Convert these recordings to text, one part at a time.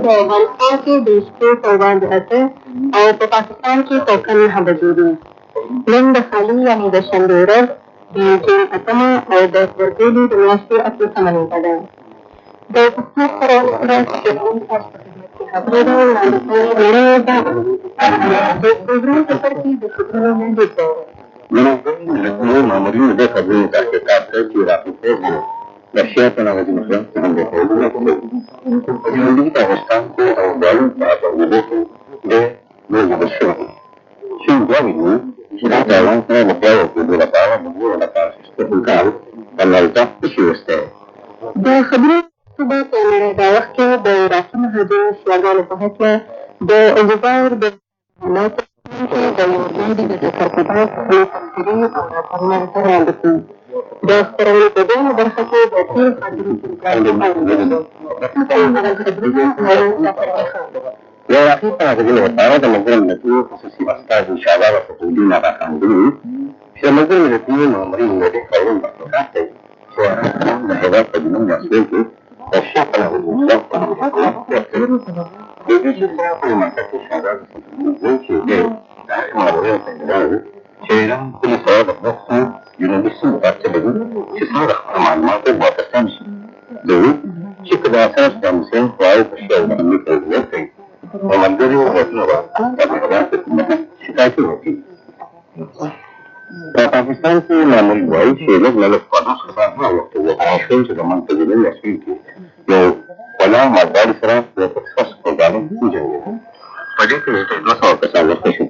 په افغانستان کې د شپې پر وړاندې اته او په پاکستان کې توکل 9 بجې دي. نن د خالي یعنې د شنبې ورځ د جون 8 او د فبروري د میاشتې 8 نیټه ده. د پښتنو سره ورځ د علوم تاسو په خدمت کې خبرې وړاندې کوي لړۍ ده. د پروګرام په سر کې د فکرونو وړاندیز ده. منظمو مامورینو د خبرونو تحقیقات کوي چې راپورته شي د شیعه نوازي مشران څنګه کولونه کوي په جنوبي پاکستان کې او بالو په اړه د نوو شوي چې وايي چې دا تایوان سره د پیاوړو کېدو لپاره د نورو لپاره استقلال عملته شي وسته. د خبرونو په نړۍ دا وخت کې د عراقي مهاجرو شیعهګانو په هکله د الجزایر د د یورداني د ترتیبات خپلې تبصرې او راپورونه ورته وړاندې کوي. د خپرونې په دویمه برخه کې د تېرو خاطرو پروګرام اورېدو. د عراقي مهاجرینو لپاره د ملګرو ملتونو خصوصي استازي شعبان فتحالدین اغا خانګلي چې د ملګرو ملتونو مامورین له دې خبرونو برخوردار دی چې افغانستان د هېواد په جنوب ناحیې کې د شیعه نوازي مشران په حکومت ورکوي. د دې سلسله په مرکز کې شعبان فتحالدین چې دی د هغې مامورینو ته اطلاع وي چې ایران پولې سره د مرستو جنوبي سیمو ته رسېدلي چې څنګه خپلو معلوماتو واپسان شي. دوی وایي چې که د اساس د مسلم قواعد په شیعه محلي تربیت کوي نو ملګرو ملتونو به د افغان حکومت شکایتونه وکړي. په پاکستان کې معمول وایي چې لږ نه لږ 50 کسان هغه وخت ووژل شول چې زموږ په جنوبي نسل کې یو ولاړ مالداري سره د تکساس پروګرام وجنګېدل. په دې کې 200 کسان وژل شول.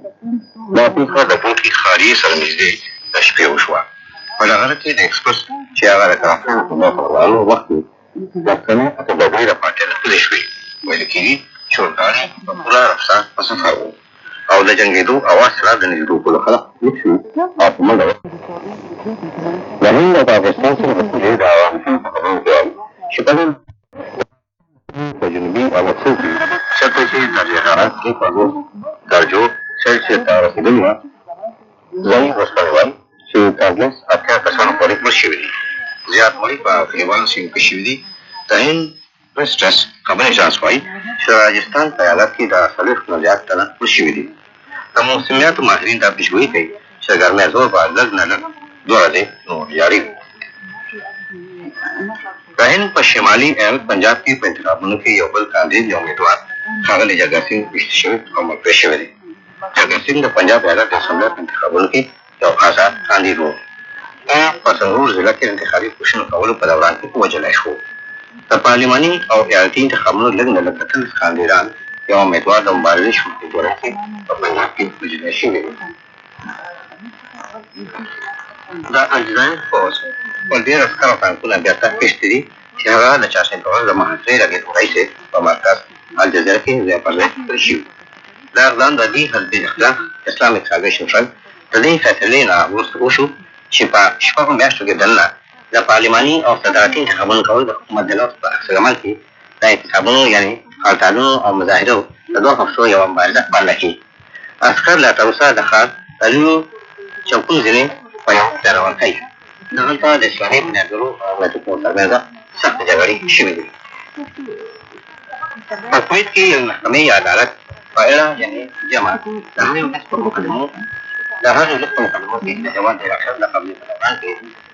دا پېښه د ګوتې خاریې سره نږدې د شپې وشوه. په دغه کې د اکسپرس چې هغه د کارخانې په مخ روانو وخت کې لسنې اته بجې راپاتې راغلې شوې. ویل کېږي چې اورګاډي په پوره رفتار په سفر و او د جنګېدو اواز سره د نږدې ټولو خلک ویښ شو او په منډه د هند او پاکستان سره د پولې د افغانستان په خبرو کې وایي چې په جنوبي امریکا کې سطحي درجه حرارت کې 50 درجو سلسیس ته رسېدلې وه. ځایي ورځپاڼې وایي چې تر 80 کسانو پورې مړه شوي دي. زیات مړي په افغان سیمو کې شوي دي. د هند پریس ټرسټ خبر اژانس وایي چې راجستان په ایالت کې د 40 نه زیات تنه مړه شوي دي. د موسمیاتو ماهرین دا پیشګویي کوي چې د ګرمۍ زور به لږ نه لږ 2 ورځې نور جاري وي. د هند په شمالي ایالت پنجاب کې په انتخابونو کې یو بل کاندید یا امیدوار ښاغلی جګر سینګ ویشتل شوی او ملګری شوی دی. جګر سینګ د پنجاب ایالت د اسمبلۍ په انتخابونو کې یو آزاد کاندید و. په سنګرور ضلع کې د انتخابي کوششونو کولو په دوران کې ووژلی شو. د پارلماني او ایالتي انتخابونو لږ نه لږ 30 کاندیدان یو امیدوار د مبارزې شروع دوران کې په پنجاب کې وژلی شوي دي. د الجزایر پوځ خپل ډېر عسکر او ټانکونه بیرته اخیستي دي چې هغه د چهارشنبې ورځ د محاصرې لګېدو راهیسې په مرکز الجزایر کې ځای پر ځای کړی شوي. دا اقدام د دې حزب اختلاف اسلامیک سالویشن فرنټ د دې فیصلې نه وروسته وشو چې په شپږو میاشتو کې دننه د پارلماني او صدارتي انتخابونو کول د حکومت د لوس په عکس العمل کې د انتخابونو یعنې هړتالونو او مظاهرو د 2 هفتو یوه مبارزه بنده کړي. عسکر لا تر اوسه د ښار د لویو چوکونو ځینې په یو ځای روان کوي. دغلته د اسلامي بنیادګرو او ملتونو ترمنځ سختې جګړې شوې دي. په کویت کې یو محکمې عدالت په اړه یعنې جمع د هغې ولس په مقدمو کې د هېواد د ریاست د قبلې په دوران کې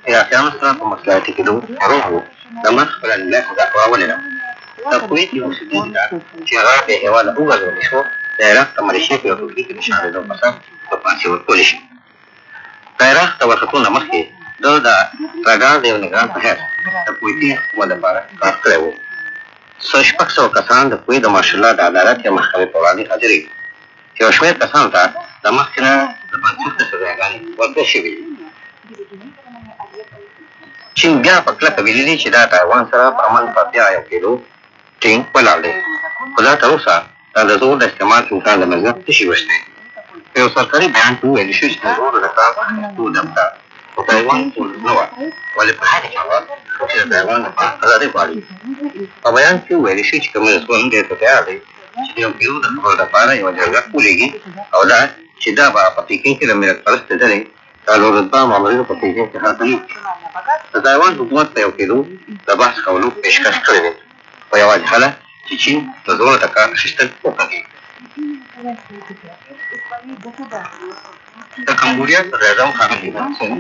عراقیانو سره په مصلحتي کېدو روغ و د مرګ خپله لومړی سزا راولېده. د کویت یو اوسېدونکي ادار چې هغه د هېواده وګرځولی شو د عراق د ملیشې په یو ټولګي کې د شاملېدو په سر په پانسۍ ورکولی شي. د عراق د ورختو نه مخکې د راګار د یو نګران په حیث د کویتي حکومت لپاره کار کړی و. 600 کسان د کویت د ماشاءالله د عدالت یا محکمې په وړاندې حاضرېږي. یو شمېر کسانو ته د مخکې نه د بنسټ سزاګانې ورکړل شوي دي. چین بیا په کلکه ویلي چې دا تایوان سره په امن په بیا یو کېدو ټینګ ولاړ دی. خو دا تر اوسه دا د زور د استعمال امکان له منځه نه شي وشلی. په یو سرکاري بیان کې وویل شوي چې د زور د کار اخیستو دمته په تایوان ټول نه وه، ولې په هر حال چې د تایوان لپاره ازادي غواړي. په بیان کې وویل شوي چې کمونېست ګوند ډېر په تیار دی چې د یو پیرو د خبرو لپاره یوه جرګه ولېږي او دا چې دا به په پیکین کې د ملت پرستې ډلې د لوړرتبه مامورینو په پیکین کې هرکلي د تایوان حکومت په یو کېدو د بحث کولو پیشکش کړی دی. په یوه جهله چې چین له 2% اخیستل وکړي. د کمبودیا صدراعظم ښاغلي هونسن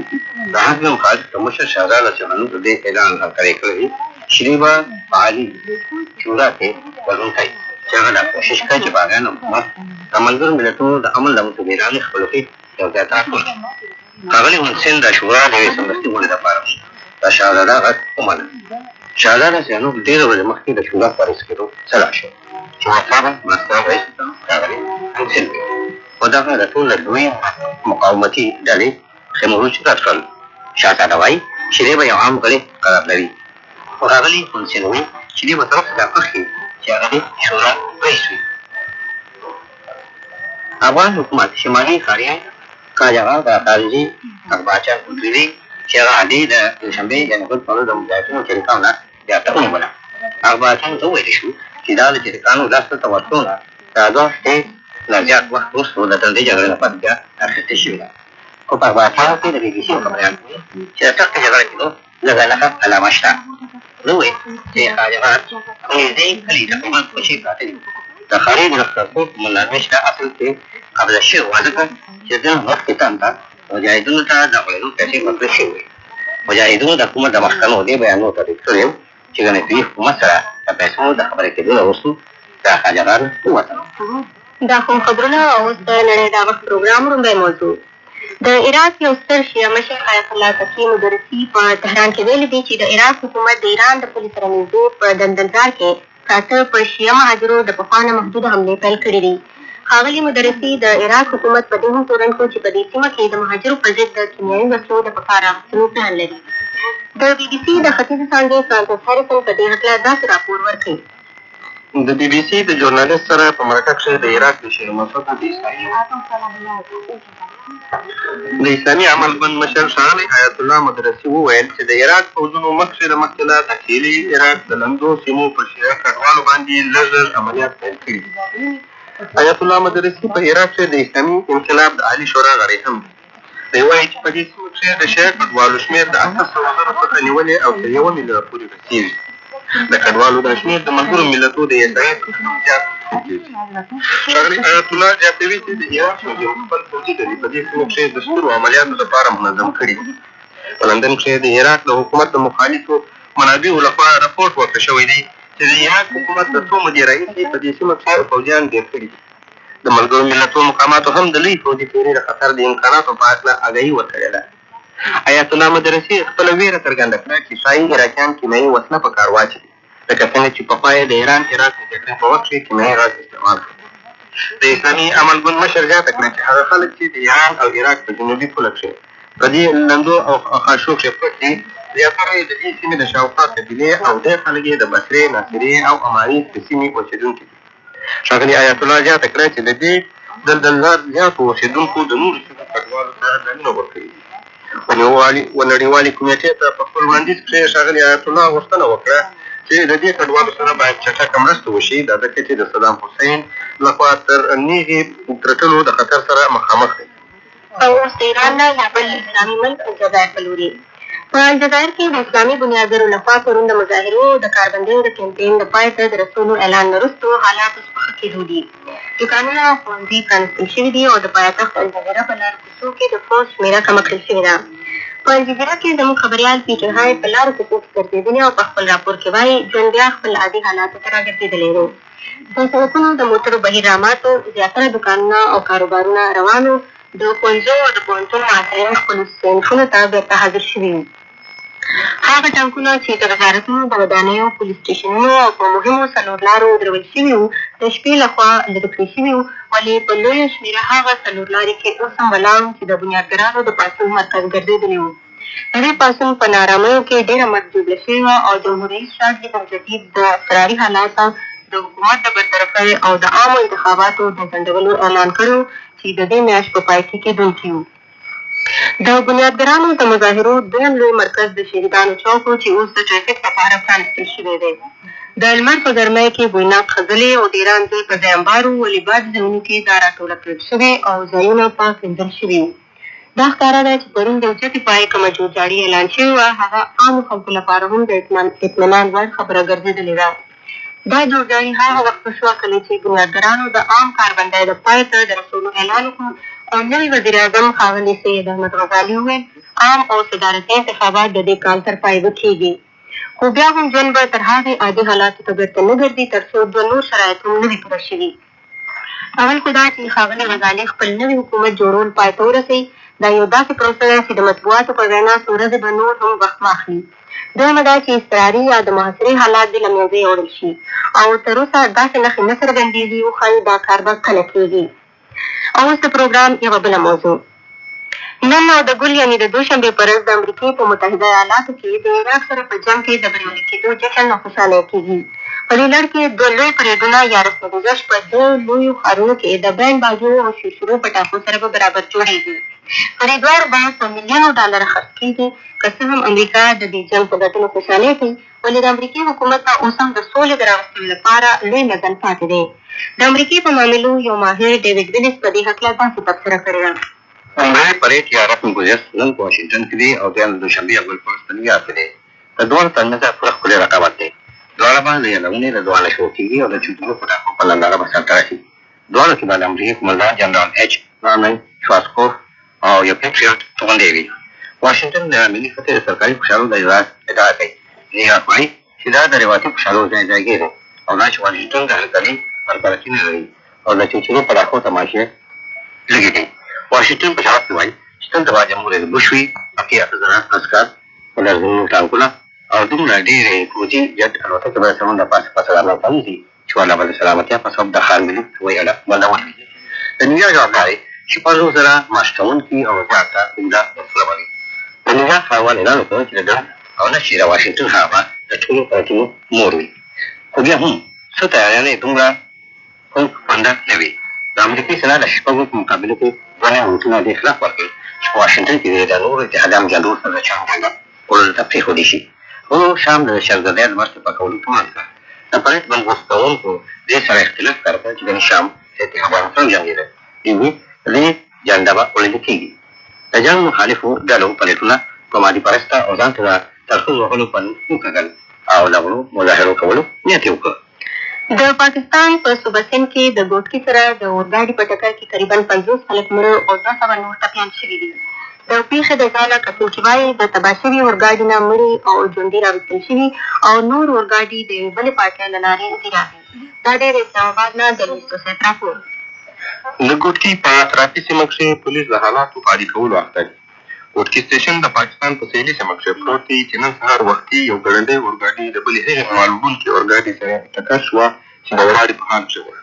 د حزب مخالف د مشر شهزاده څخه د دې اعلان هرکلی کړی چې به په عالي شورا کې ګډون کوي چې هغه دا کوشش کوي چې باغیان حکومت د ملګرو ملتونو د عمل له متبیرانې خپلوۍ یو ځای ته راټول کړي. ښاغلي هونسن د شورا د یوې سمدستي غونډې لپاره د شهزاده غږ ومنل. شهزاده سیانوک ډېره ورځې مخکې د شورا په رئیس کېدو سلا شو چې وفاره مرستیال رئیس ښاغلي هونسن وي. خو دغه د ټول لوی مقاومتي ډلې خیمروچ رد کړل. شهزاده وایي چې دی به یو عام غړی قرار لري. خو ښاغلي هونسن وایي چې دی به تر اوسه دا خوښ وي چې هغه د شورا رئیس وي. افغان حکومت شمالي ښاریان قاجار د خارجي اقباچان وکړي چې هغه عادي د دوشنبې یعنې بل پرون د مجاهدینو چریکانو نه زیاته ونیوله. اقباچانو ته وویل شو چې دا د چریکانو لاسته ته ورتلو نه دا 2 هفتې نه زیات وخت وروسته د تندې جګړې نه پس بیا اخیستې شوې ده. خو په اقباچانو کې د بي بي سي خبریال چې د سختې جګړې کېدو لږه نښه علامه شته. ده وویل چې قاجار نږدې کلي تقریبا کوچې پراته دي. د ښاري د لښکرتوب ملازمش دا اصل کې قبضه شوی وه ځکه چې ځینې وخت کې ته مجاهدینو ته د غړېدو پیسې ورکړل شوې وې. مجاهدینو د حکومت د مخکنو دې بیانونو تایید کړی و چې ګنې دوی حکومت سره د پیسو د خبرې کېدو نه وروسته د قاجارانو ووتل. دا کوم خبرونه اوس د نړۍ د وخت پروګرام لومړی موضوع. د عراق یو ستر شیعه مشر آیت الله تقي مدرسي په تهران کې ویلي دي چې د عراق حکومت د ایران د پولې سره نږدې په دندنزار کې پراته په شیعه مهاجرو د پخوا نه محدودې حملې پیل کړي دي. ښاغلي مدرسي د عراق حکومت په دې هم تورن کړو چې په دې سیمه کې د مهاجرو پر ضد د کیمیاوي وسلو د په کار اخیستلو پلان لري. د بي بي سي د ختیځې څانګې فرانسس هریسن په دې هکله داسې راپور ورکړي. د بي بي سي د ژورنالست سره په مرکه کښې د عراق د شیر مسعود د اسلامي عمل ګوند مشر ښاغلی آیت الله مدرسي وویل چې د عراق پوځونو مخکې د مخکې نه د خیلي عراق د لندو سیمو په شیعه کډوالو باندې لږ عملیات پیل کړي دي. آیت الله مدرسي په عراق کښې د اسلامي انقلاب د عالي شورا غړی هم دی. دی وایي چې په دې سیمو کښې د شیعه کډوالو شمېر د 800,000 څخه نیولې او تر 1 میلیون پورې رسېږي. د کډوالو دا شمېر د ملګرو ملتونو د احصایې څخه زیات کېږي. ښاغلي آیت الله زیاتوي چې د عراق یو خپل پوځي ډلې په دې سیمو کښې د سترو عملیاتو لپاره منظم کړي دي. په لندن کښې د عراق د حکومت د مخالفو منابعو لخوا راپورټ ورکړل شوی دی چې د عراق حکومت د څو مودې راهیسې په دې سیمه کښې پوځیان ډېر کړي دي. د ملګرو ملتونو مقاماتو هم د لوی پوځي تیوري د خطر د امکاناتو په هکله اګاهي ورکړې ده. آیت الله مدرسي خپله ویره څرګنده کړه چې ښایي عراقیان کیمیاوي وسله په کار واچوي لکه څنګه چې پخوا یې د ایران عراق د جګړې په وخت کښې کیمیاوي غاز استعمال کړ. د اسلامي عمل ګوند مشر زیاته کړه چې هغه خلک چې د ایران او عراق په جنوبي پوله کښې په دې لندو او خاشو کښې پټ دي زیاتره یې د دې سیمې د شاوخوا قبیلې او ډېر خلک یې د بصرې، ناصرې او اماري د سیمې اوسېدونکي دي. ښاغلي آیت الله زیاته کړه چې د دې دلدلزار زیاتو اوسېدونکو د نورو سیمو کډوالو سره ځانونه ورکړي دي. و نړیوالې کمیټې ته په خپل وړاندیز کښې ښاغلي آیت الله غوښتنه وکړه چې د دې کډوالو سره باید چټکه مرسته وشي دا ځکه چې د صدام حسین لخوا تر نیغې ترټلو د خطر سره مخامخ دی. او اوس د ایران نه یا بل اسلامي ملک الجزایر په لوري. په الجزایر کې د اسلامي بنیادګرو لخوا پرون د مظاهرو د کاربندیو د کمپین د پای ته د رسولو اعلان نه وروستو حالات اوس په ښه کېدو دي. دوکانونه او ښوونځي پرانیستل شوي دي او د پایتخت الجزیره په لارو کوڅو کې د پوځ شمېره کمه کړل شوې ده. په الجزیره کې زموږ خبریال پیټر های په لارو کوڅو کې ګرځېدلی او په خپل راپور کې وایي ژوند بیا خپل عادي حالاتو ته راګرځېدلی دی. په سړکونو د موټرو بهیر راماتو، زیاتره دوکانونه او کاروبارونه روانو، د ښوونځیو او د پوهنتون محصلین خپلو صنفونو ته بېرته حاضر شوي وو. هغه ټانکونه چې د وزارتونو د ودانیو، پولیس سټېشنونو او په مهمو څلورلارو ودرول شوي وو د شپې لخوا لرې کړل شوي وو، ولې په لویه شمېره هغه څلورلارې کې اوس هم ولاړ وو چې د بنیادګرانو د پاڅون مرکز ګرځېدلي وو. د دې پاڅون په ناارامیو کې ډېره مطلوبه شوې وه او جمهور رئیس شاه جدید د اضطراري حالاتو د حکومت د برطرفۍ او د عامو انتخاباتو د ځنډولو اعلان کړی چې د دې میاشت په پای کې کېدونکي وو. د بنیادګرانو د مظاهرو دویم لوی مرکز د شهیدانو چوک و چې اوس د ټرافیک لپاره پرانیستل شوی دی. د لمر په ګرمۍ کې بویناک ښځلې او ډېران ځای په ځای انبار وو، ولې بعضې ځایونو کې دا راټوله کړل شوې او ځایونه پاک وینځل شوي وو. دا ښکاره ده چې پرون د اوچتې پایې کومه جوړجاړي اعلان شوې وه هغه عامو خلکو لپاره هم د اطمینان وړ خبره ګرځېدلې ده. دا جوړجاړي هغه وخت وشوه کله چې بنیادګرانو د عام کاربندۍ د پای ته د رسولو اعلان وکړو او نوي وزیر اعظم ښاغلي سید احمد غزالي وویل عام او صدارتي انتخابات د دې کال تر پای به کېږي. خو بیا هم ژوند به تر هغې عادي حالاتو ته بېرته نه ګرځي تر څو دوه نور شرایط هم نه وي پوره شوي. اول خو دا چې ښاغلي غزالي خپل نوي حکومت جوړول پای ته ورسوي. دا یو داسې پروسه ده چې د مطبوعاتو په وینا څو ورځې به نور هم وخت واخلي. دویمه دا چې اضطراري یا د محاصرې حالات دې له منځه یوړل شي او تر اوسه داسې نښې نه څرګندېږي وښایي دا کار به کله کېږي. او اوس د پروګرام یوه بله موضوع. نن او د ګل یعنې د دوشنبې په ورځ د امریکې په متحده ایالاتو کې د عراق سره په جنګ کې د بریالي کېدو جشن او خوشحالۍ کېږي. په دې لړ کې دوه لوی پریډونه یا رسم ګذشت په دوو لویو ښارونو کې د بینډ باجو او شیرشرو پټاخو سره به برابر جوړېږي. په دې دواړو به په میلیونو ډالره خرڅ کېږي. که څه هم امریکا د دې جنګ په ګټلو خوشحالۍ کوي ولې د امریکې حکومت ته اوس هم د سولې د راوستلو لپاره لوی مزل پاتې دی. د امریکې په معاملو یو ماهر ډیوډ ویلیس په دې هکله داسې تبصره کړې ده. عمرې پریډ یا رسم ګذشت نن په واشنګټن کې دی او بیا د دوشنبې اول په ورځ په نیویارک کې دی. د دواړو ترمنځ پوره ښکلی رقابت دی. دواړه به د یادونې له دواړه شروع کېږي او د چوترو پټاخو په ننداره به سرته رسي. دواړو کې به د امریکې قومندان جنرال ایچ نارمن شوارزکوف او یو پیټریوټ توغندی وي. واشنګټن د ملي فتحې د سرکاري خوشحالو د اجراات ادعا کوي. نیویارک وایي چې دا د روایتي خوشحالو ځایګی دی او دا چې واشنګټن د هرکلي پرپرستي نه لري او د چوترو پټاخو تماشې لږې دي. واشنګټن په جواب کې وایي چې تل د جمهور رئیس بوش وي اتیا 8,000 عسکر په لرغونو ټانکونه او دومره ډېرې فوجي جټ الوتکې به د سمندر پاسه پاسه رالوځي چې والله به د سلامتیا په سبب د ښار ملي هوایي اډه بندول وي. د نیویارک جواب دا دی چې 5,000 معاش کوونکي او زیاته عمده وسله لري. د نیویارک ښاروال اعلان وکړ چې د ګڼ او نه چې د واشنګټن ښار به د ټولو پارټیو مور وي. خو بیا هم څه تیاریانې دومره خوندنده نه وي. د امریکې سنا د شپږو په مقابله کې دوه نعمتونه دې خلاف ورکړي چې په واشنګټن کې د نورو اتحادیانو جګړو سره د چا جګړه وړلو ته پرېښودی شي. خو شام د شرګردۍ د مرستې پاکولو توان کړ. د پریډ بندوبست کوونکو دې سره اختلاف کار کړی چې د شام د اتحادیانو سره جنګېده. دوی دې جنډه به وړلې کېږي. د جنګ مخالفو ډلو پلیټونه په مادي پرسته او ځان ته د ترخوز وهلو په نوم وکږل او د غلو مظاهرو کولو نیت یې وکړ. د پاکستان په صوبه سند کې د ګوټکي سره د اورګاډي په ټکر کې تقریبا 50 خلک مړه او 200 نور ټپیان شوي دي. د پیښې د ځایه کتونکي وایي د تباه شوي اورګاډي نه مړي او ژوندي راویستل شوي او نور اورګاډي د یوې بلې پارټۍ له لارې ځي راځي. دا دی د اسلام آباد نه د لوستو صاحب راپور. د ګوټکي په اطرافي سیمه کښې پولیس د حالاتو په عادي کولو اخته دي. ګوټکي سټیشن د پاکستان په سهیلي سیمه کښې پروت دی چې نن سهار وختي یو ګړندی اورګاډي د بلې هغې معلومونکي اورګاډي سره ټکر شوه چې د ولاړې په حال کښې وه.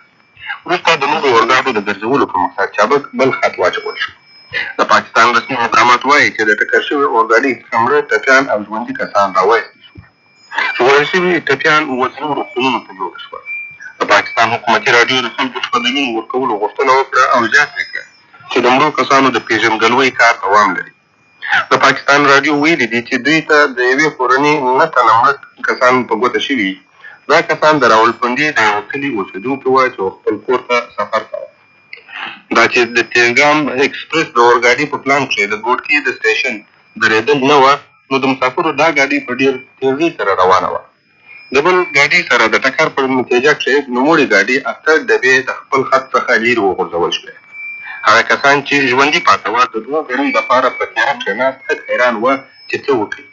وروسته د نورو اورګاډو د ګرځولو په مقصد چابک بل خط واچول شو. د پاکستان رسمي مقامات وایي چې د ټکر شوي اورګاډي څخه مړه ټپیان او ژوندي کسان راوایستل شول. ژغورل شوي ټپیان وزنو روغتونونو ته جوړ شول. د پاکستان حکومتي راډیو د خلکو څخه د وینې ورکولو غوښتنه وکړه او زیاته کړه چې د مړو کسانو د پېژندګلوۍ کار دوام لري. د پاکستان راډیو ویلي دي چې دوی ته د یوې کورنۍ 9 تنه مړه کسان په ګوته شوي. دا کسان د راولپنډي د یوه کلي اوسېدونکي وو چې خپل کور ته سفر کوه. دا چې د تیلګام اکسپرس د اورګاډي په پلان کښې د ګوټکي د سټیشن درېدل نه وه نو د مسافرو دا ګاډي په ډېر تېزۍ سره روانه وه. د بل ګاډي سره د ټکر په نتیجه کښې نوموړې ګاډي 8 ډبې د خپل خط څخه لرې وغورځول شوې. هغه کسان چې ژوندي پاته وه د 2 ګړیو لپاره په تیاره کښې ناست هک حیران وه چې څه وکړي.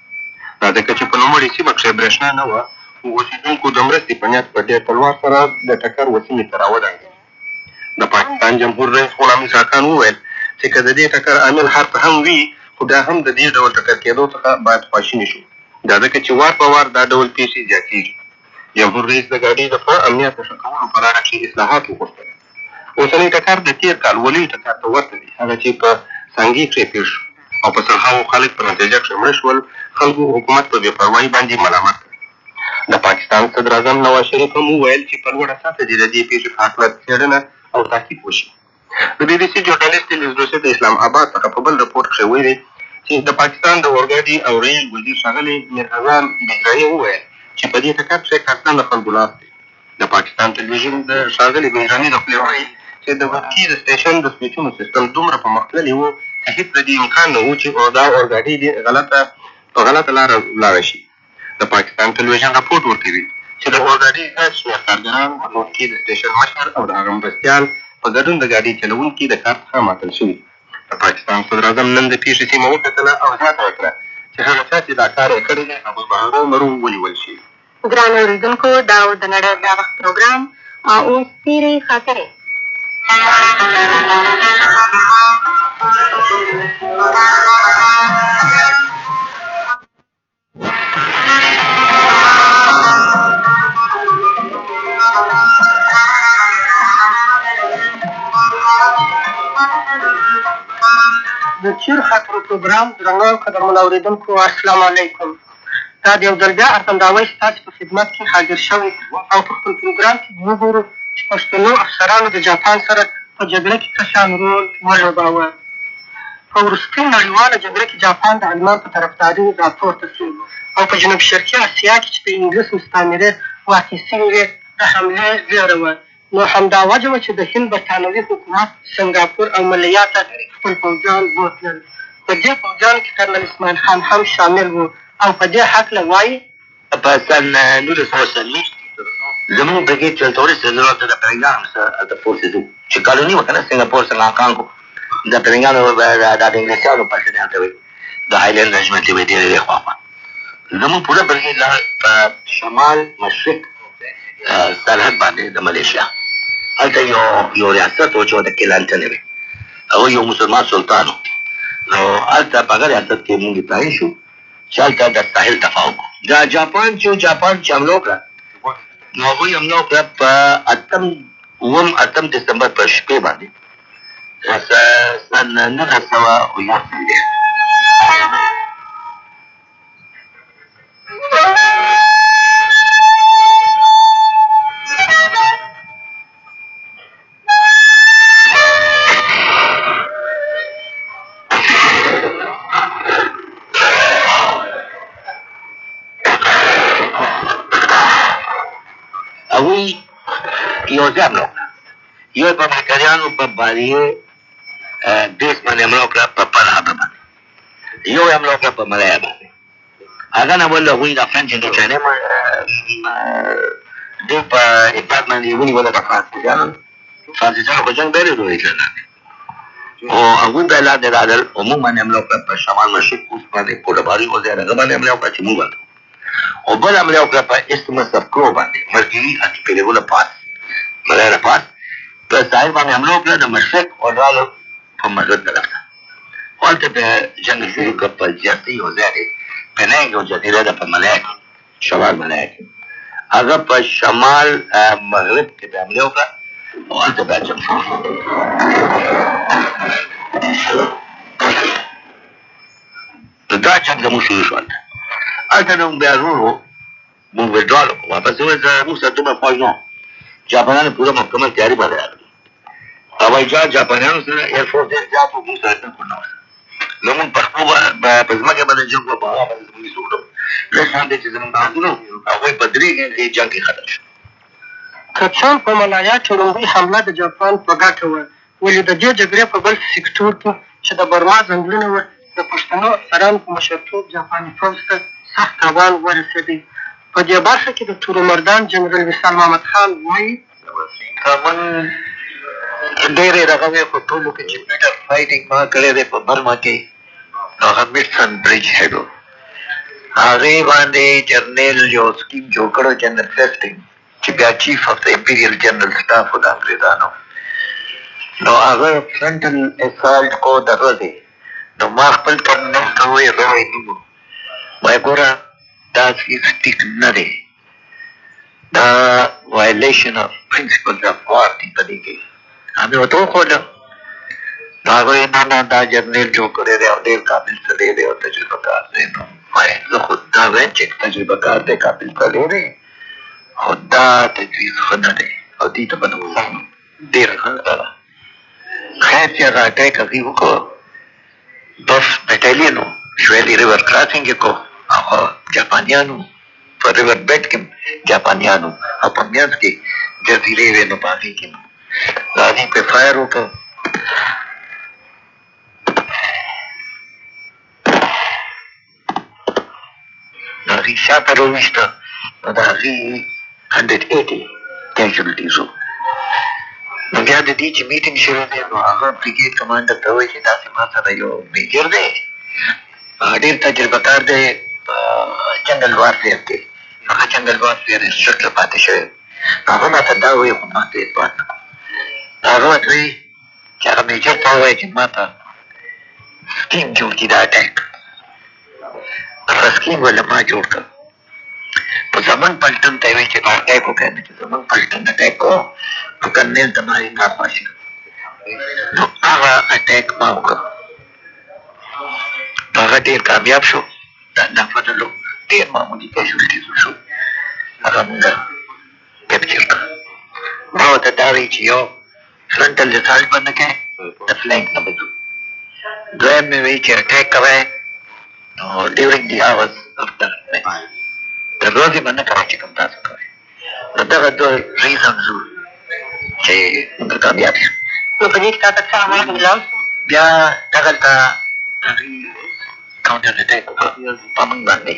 دا ځکه چې په نوموړې سیمه کښې برېښنا نه وه. اوسېدونکو د مرستې په نیت په ډېر تلوار سره د ټکر وسیلې ته راودانګل. د پاکستان جمهور رئیس غلام عیسی خان وویل چې که د دې ټکر عامل هر څه هم وي خو بیا هم د دې ډول ټکر کېدو څخه باید خواشیني شو. دا ځکه چې وار په وار دا ډول پیښې زیاتېږي. جمهور رئیس د ګاډۍ د ښه امنیت د ښه کولو په لاره کښې اصلاحات وغوښتل. اوسنی ټکر د تېر کال ولي ټکر ته ورته دی، هغه چې په سانګي کښې پېښ شو او په سلهاوو خلک په نتیجه کښې مړه شول. خلکو حکومت په بې پروایي باندې ملامت کړ. د پاکستان صدر اعظم نواز شریف هم وویل چې په لوړه سطحه دې د دې پیښې په هکله څېړنه او تحقیق وشي. د بي بي سي ژورنالېست الیز دوسي د اسلام آباد څخه په بل رپورټ کښې ویلي چې د پاکستان د اورګاډي او ریل وزیر ښاغلي میرحضان بهراني وویل چې په دې ټکر کښې قصداً د خلکو لاس دی. د پاکستان تلویزیون د ښاغلي بهراني د خولې وایي چې د ګوټکي د سټیشن د سویچونو سیستم دومره پرمختللی و چې هېڅ د دې امکان نه و چې دا اورګاډي په غلطه لاره لاړه شي. د پاکستان تلویزیون راپورټ ورکوي چې د اورګاډي ګډ شمېر کارګران لوډکي د سټېشن مشر او د هغه مرستیال په ګډون د ګاډي چلوونکي د کار څخه ماتل شوي. د پاکستان صدراعظم نن د پیښې سیمه وکتله او زیاته وکړه چې هغه چا چې دا کار یې کړی دی هغوی به هرومرو ونیول شي. ګرانو اورېدونکو، دا و د نړۍ دا وخت پروګرام. اوس تېرې خاطرې. د تېرو خاطرو پروګرام. درنو او قدرمنو اورېدونکو، السلام علیکم. دا د یو ځل بیا ارغنداوی ستاسو په خدمت کې حاضر شوی او په خپل پروګرام کې وګورو چې پښتنو افسرانو د جاپان سره په جګړه کې څه شان رول ولوباوه. په وروستۍ نړیواله جګړه کې جاپان د المان په طرفداري راپورته شو او په جنوب شرقي اسیا کې چې د انګلیس مستعمرې واقع شوې وې د حملې ویره وه. نو همدا وجه وه چې د هند برټانوي حکومت سنګاپور او ملیا ته خپل پوځیان بوتلل. په دې پوځیانو کې کرنل اسماعیل خان هم شامل و او په دې هکله وایي په سن 1940 زموږ برګېډ چې هلته ورسېدلو هلته د پرنګیانو سره هلته پورسېدو چې کالوني وه که نه سنګاپور سریلانکا کو د پرنګیانو دا د انګلیسیانو پلټنې هلته وې د هایلینډ رژمنټ یې وې ډېرې دې خواخوا. زموږ پوره برګېډ لاړ په شمال مشرق سرحد باندې د ملیشیا. هلته یو ریاست و چې ورته کیلانټن یې وې، هغه یو مسلمان سلطان و. نو هلته په هغه ریاست کې مونږ تعین شو چې هلته د ساحل دفاع وکړو. دا جاپان چې حمله وکړه نو هغوی حمله وکړه په 8 دسمبر په شپې باندې سن 1918. هغوی یو ځای حمله وکړه، یو په امریکایانو په باریې بیس باندې حمله وکړه په پل هاربر باندې، یو یې حمله وکړه په ملایا باندې. هغه نه بل هغوی د فرنچ انډوچاینې دوی په اتحاد باندې ونیوله د فرانسویانو په جنګ بیا ډېر ویتلل او هغوی بیا لاندې راغلل او موږ باندې حمله وکړه په شمال مشرق کوست باندې کوډباري وځای هغه باندې حمله وکړه چې موږ باندې او بل حمله وکړه په ایسټمس اف کرو باندې مرګري ارټیپیلیګو پاس ملایا پاس په ساحل باندې حمله وکړه د مشرق او راغلل په مغرب طرف ته. هلته بیا جنګ شروع کړه په زیاتې یو ځای دی پنینګ یو جزیره ده په ملایا کې شمال ملایا کې. هغه په شمال مغرب کې بیا حمله وکړه او هلته بیا جنګ شروع شو. دا جنګ زموږ شروع شو هلته. هلته نو بیا ورو موږ وډرال وکړو واپس موږ سره دومره فوج نه وو. جاپانیانو پوره مکمل تیاري باندې راغلي. هوایي جهاز جاپانیانو سره ایرفورس ډېر زیات و، موږ سره بالکل نه وو. نو موږ په خپلو په ځمکه باندې جنګ وکړو، په هوا باندې زموږ څه وکړو. لږ شان دی چې زموږ بهادرو هغوی په 3 کې جنګ کې ختم شو. کچان په ملایا کې لومړۍ حمله د جاپان په ګټه وه، ولې د دې جګړې په بل سکتور کې چې د برما ځنګلونه وه د پښتنو افسرانو په مشرتوب جاپاني پوځ ته سخت تاوان ورسېدی. په دې برخه کې د تورمردان جنرال وصال محمد خان وایي موږ ډېرې دغه وې په ټولو کې چې بیټر فایټینګ ما کړی دی په برما کې هغه میډسن برج هیډ و. هغې باندې جرنیل یو سکیم جوړ کړی جنرال فیسټینګ چې بیا چیف اف د امپیریل جنرال سټاف و د انګریزانو. نو هغه فرنټل اسالټ کو د ورځې نو ما خپل ټرمینل ته وویل وایي ګوره دا هیڅ ټیک نه دی، دا وایلیشن اف پرنسپلز اف وار دی په دې کې. همې ورته وښوده نو هغه وایي نه نه دا جرنیل جوړ کړی دی او ډېر قابل سړی دی او تجربه کار دی. نو وایي زه خو دا وایم چې تجربه کار دی قابل سړی دی خو دا تجویز ښه نه دی او دې ته به نقصان ډېره خطره ده. خیر چې هغه اټیک هغې وکړو بس بټالین و شویلي ریور کراسینګ یې کړو او جاپانیانو په ریور بیډ کې جاپانیانو او په منځ کې جزیرې وې نو په هغې کې هغې پې فایر وکړو. نو هغې شاته راوویسته نو د هغې 180 casualties وو. نو بیا د دې چې میټینګ شروع دی نو هغه بریګیډ کمانډر ته وایي چې داسې ما سره یو میجر دی ډېر تجربه کار دی په جنګل وارفیر کې هغه جنګل وارفیر انسټرکټر پاتې شوی هغه ماته دا وایي خو ما ته اعتبار نه کوم هغه ورته وایي چې هغه میجر ته ووایي چې ما ته سکیم جوړ کړي دا اټیک هغه سکیم ولې ما جوړ کړ په زمون پلټن ته وایي چې اټیک وکړي چې زمون پلټن اټیک کو تو کرنیل تمہاری ناپاشی تو هغه اٹیک ما وکړ هغه ډېر کامیاب شو دا فتلو ډېر معمولي کیژوالټیز شو هغه موږ کیپچر کړ ما ورته دا وایي چې یو فرنټل ریسالټ به نه کوې د فلینک نه به ځو دویم مې وایي چې اټیک کوئ نو ډیورنګ دی آورز اف د ورځې به نه کوئ چې کوم تاسو کوئ نو دغه دوه ریزنز وو چې موږ کامیاب شو نو په دې کې تاته څه عمل ملاو شو بیا دغلته هغې کاونټر اټیک وکړه په موږ باندې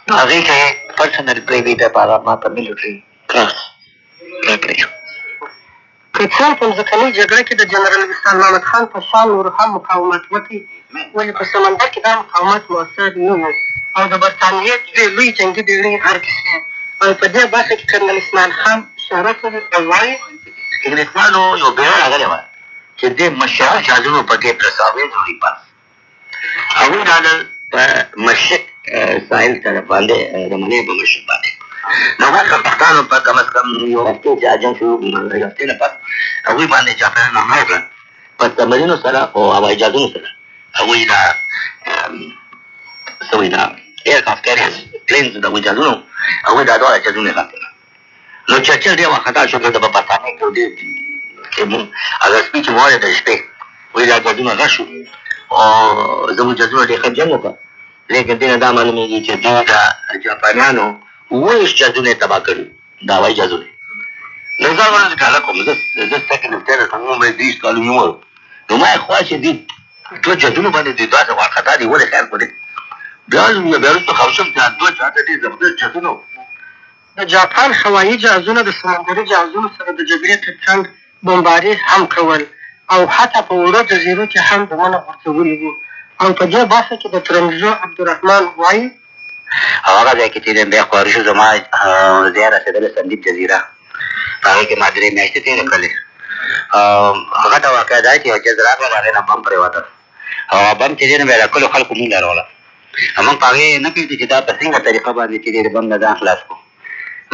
نو هغې کې پرسنل پریوي دپاره ما په ملیټري کراس راکړی شو که څه په ځمکنۍ جګړه کې د جنرال وصال محمد خان په شان نورو هم مقاومت وکړي ولې په سمندر کې دا مقاومت مؤثر نه و او د برټانیې دوې لوی جنګي بېړۍ غرق شوې او په دې برخه کې کرنل اسماعیل خان اشاره کوي او وایي انګلیسانو یو بیړۍ راغلې وه چې دې مشهور جهازونو په کې پرساویز ریپاس هغوی راغلل په مشرق ساحل طرف باندې د منې په مشرق باندې نو هغه پښتانو په کم از کم یو هفتې چې جنګ شروع یو هفتې نه پس هغوی باندې جاپانیان حمله وکړه په تمرینو سره او هوایي جهازونو سره هغوی دا څه وایي دا ایرکرافټ کیریرز پلینز د هغوی جهازونو هغوی دا دواړه جهازونه یې غرق کړل نو چرچل ډېر وارخطا شو که د په برطانیې کې ډېر کې مونږ هغه سپیچ یې واورېد د شپې وایي دا جهازونه غرق شو او زموږ جهازونه ډېر ښه جنګ وکړه لیکن دې نه دا معلومېږي چې دوی د جاپانیانو 27 جهازونه یې تباه کړي دا هوایي جهازونه نو زه ورځ کې هلک وم زه سیکنډ لیفټیننټ وم عمر یې 30 کالو عمر نو ما یې خوا چې دې دوه جهازونو باندې دوی داسې وارخطا دي ولې خیر کړې بیا وروسته خبر شوم چې دوه جهازه ډېر زبردست جهازونه وو د جاپان هوایي جهازونه د سمندري جهازونو سره د جګړې تر څنګ بمباري هم کول او حتی په وړو جزیرو کې هم بمونه غورځولي وو او په دې برخه کې د ترنګزو عبدالرحمن وایي او هغه ځای کې چې بیا خواري شو زما ځای رسېدلی سندیپ جزیره په هغې کې ما 3 میاشتې تېرې کړلې هغه ته واقع دا چې یو جز راغله د هغې نه بم پرېوته او هغه بم چې دی نو بیا د کلو خلکو مونږ لروله موږ په هغې نه پوهېږو چې دا په څنګه طریقه باندې چې دی د بم نه ځان خلاص کړو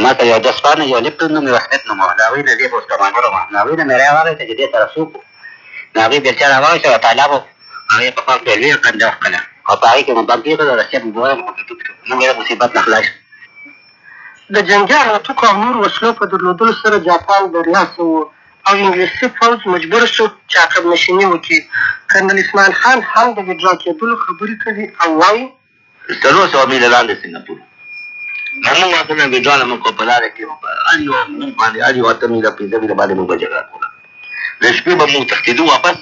ما ته یو دسپانه یو لیپټون نوم یو سمیت نوم و د هغوی نه دې پوسټ کمانډر وم د هغوی نه مې راواخېسته چې دې سره څوک و د هغوی بېلچه راواخېسته یو طالب و هغې په خوا کې لویه کنده وښکله او په هغې کې مو بم کېښود او رسۍ مو بوره مو پکې ټوپ کړو موږ یې د مصیبت نه خلاص د جنګي الوتکو او نور وسلو په درلودلو سره جاپان برلاسه و او انګلیسي پوځ مجبور شو چې عقب نشیني وکړي کرنل اسماعیل خان هم د وډرا کېدلو خبرې کوي او وایي 400 میله لاندې سنګاپور موږ ورته نه وډرا نه موږ په لاره کې هر یو موږ باندې هر یو 8 میله 15 میله باندې موږ جګړه کوله د شپې به موږ تښتېدو واپس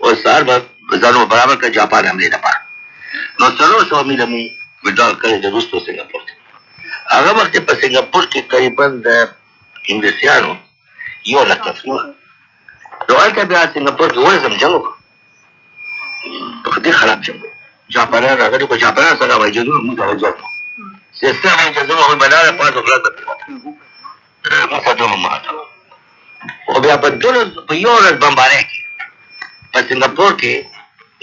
او سهار به ځانونه برابر کړه جاپان حملې لپاره نو 400 میله موږ وډرا کړې د روسو سنګاپور ته هغه وخت په سنګاپور کې تقریبا د انګلیسیانو 100,000 کسونه نو هلته بیا سنګاپور کې ورځم جنګ وکړو په دې خراب جنګ جاپانیان راغلي په جاپانیانو سره هوایي جهازونه موږ هغه جنګ وکړو سیسته هوایي جهازونه هغوی به لاره پاس او خلاص به پرېوته موږ ساتونه ماته او بیا په 11 بمبارۍ کې په سنګاپور کې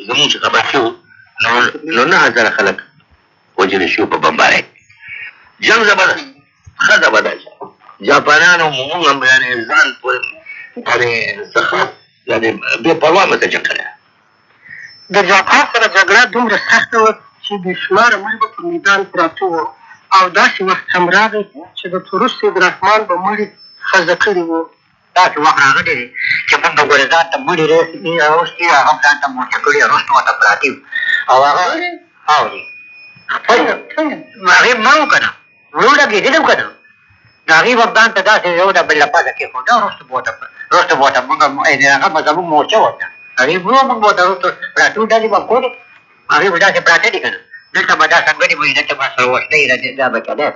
زموږ چې خبر شو نو 9,000 خلک وژلي شو په بمبارۍ جنګ زبردست ښه زبردست جاپانیانو موږ هم یعنې ځان پورې یعنې څخه یعنې بې پروا مته جنګ کړی د جاپان سره جګړه دومره سخته وه چې بې شماره مړي به پر میدان پراته وو او داسې وخت هم راغی چې د تورس سیدرحمان به مړي ښځه کړي وو داسې وخت راغلی دی چې موږ به ګورې ځان ته مړي راوستي هغه هم ځان ته موټه کړي رستو ورته پراته او هغه اوري هغې مړ و که نه ورو لګېدلي و که نه د هغې به ځان ته داسې یو ډبل لپاسه کېښوده رستو به ورته موږ هغه به زموږ مورچه ورته هغې ورو موږ به ورته رستو پراتو ډلې به کولې هغې به داسې پراته دي که نه دلته به دا سنګړې به وي دلته به سره وسلې دا به کېدی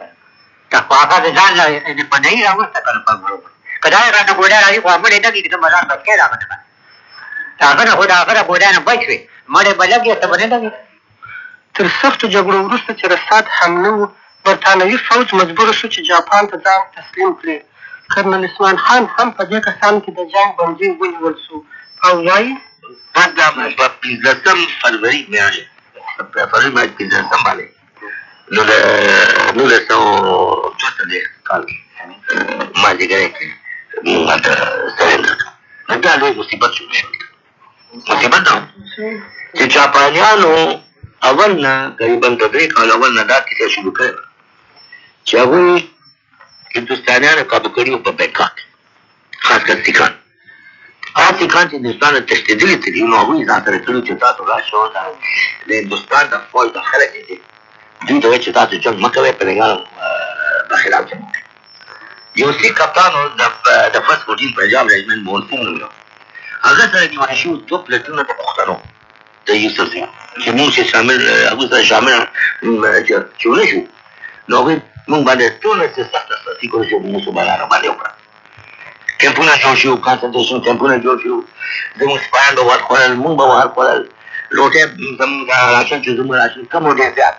که نه هغه د ځان له پنهي راوسته که نه په که دا یې رانه ګوډه راوي خو مړې نه دي د مزار بچکی د هغه نه هغه نه خو د هغه د ګوډه نه بچ وې مړې به لګې ته به نه لګې تر سختو جګړو وروسته چې رساد حمله و برټانوي فوج مجبور شو چې جاپان ته ځان تسلیم کړي. کرنل عثمان خان هم په دې کسانو کې د جنګ بندي ونیول شو او وایي بس دا په 15 فروري میاشت فروري میاشت 15 باندې نو د 1934 کال کې مازدیګری کې موږ هلته سرنډر کړو. دا لوی مصیبت شو. مصیبت دا چې جاپانیانو اول نه قریبا د 3 کال اول نه دا کیسه شروع کړې وه چې هغوی هندوستانیانو کابو کړي وو په بینکاک خاص کر سیکان. هغه سیکان چې هندوستان ته تښتېدلي ته دي نو هغوی ځان سره کړي چې تاسو راشئ د هندوستان د فوج د خلک چې دي دوی ته وایي چې تاسو جنګ مه کوئ پرنګیانو په خلاف جنګ وکړئ. یو سیک کپتان و د فرست 14 پنجاب رجمنټ مون سنګ نوم هغه سره نیول شوي 2 پلټونه د پښتنو د یوسف سیان چې موږ چې هغوی سره شامل چې ونه شو نو هغوی موږ باندې ټوله څه سخته سختي کړو چې موږ باندې راباندې وکړه. کمپونه جوړ شو کانسنټریشن کمپونه جوړ شو زموږ سپایان به ورخوړل موږ به ورخوړل روټۍ زموږ راشن چې زموږ راشن کم و ډېر زیات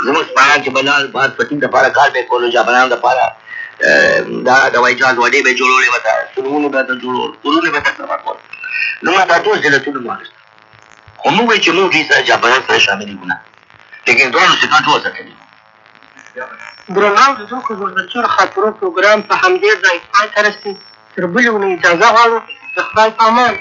زموږ سپایان چې به لاړل بهر پټین دپاره کار به یې کولو جاپانیانو دپاره دا هوایي جهاز وډې به یې جوړولې ورته سلمونه به یې ورته جوړول کورونه به یې ورته تباه کول. نو ما دا ټول ضرورتونه مو واخیستل خو موږ وایو چې موږ دوی سره جاپانیان سره شامل یو نه لیکن دواړو سیکان ټول ساتلي. درنو د زوکو زړه خاطرو پروګرام په همدې ځای پای ته رسي. تر بلې اونۍ اجازه غواړو. د خدای په امان.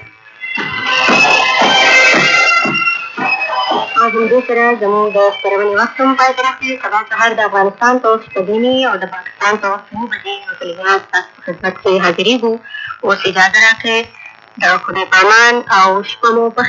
او همدې سره زموږ د خپرونې وخت هم پای ته رسي. سبا سهار د افغانستان په وخت 9 او د پاکستان په وخت 9 بجې او تلویزیون ستاسو په خدمت کې حاضرېږو. اوس اجازه راکړئ. د خدای په امان او شپه مو په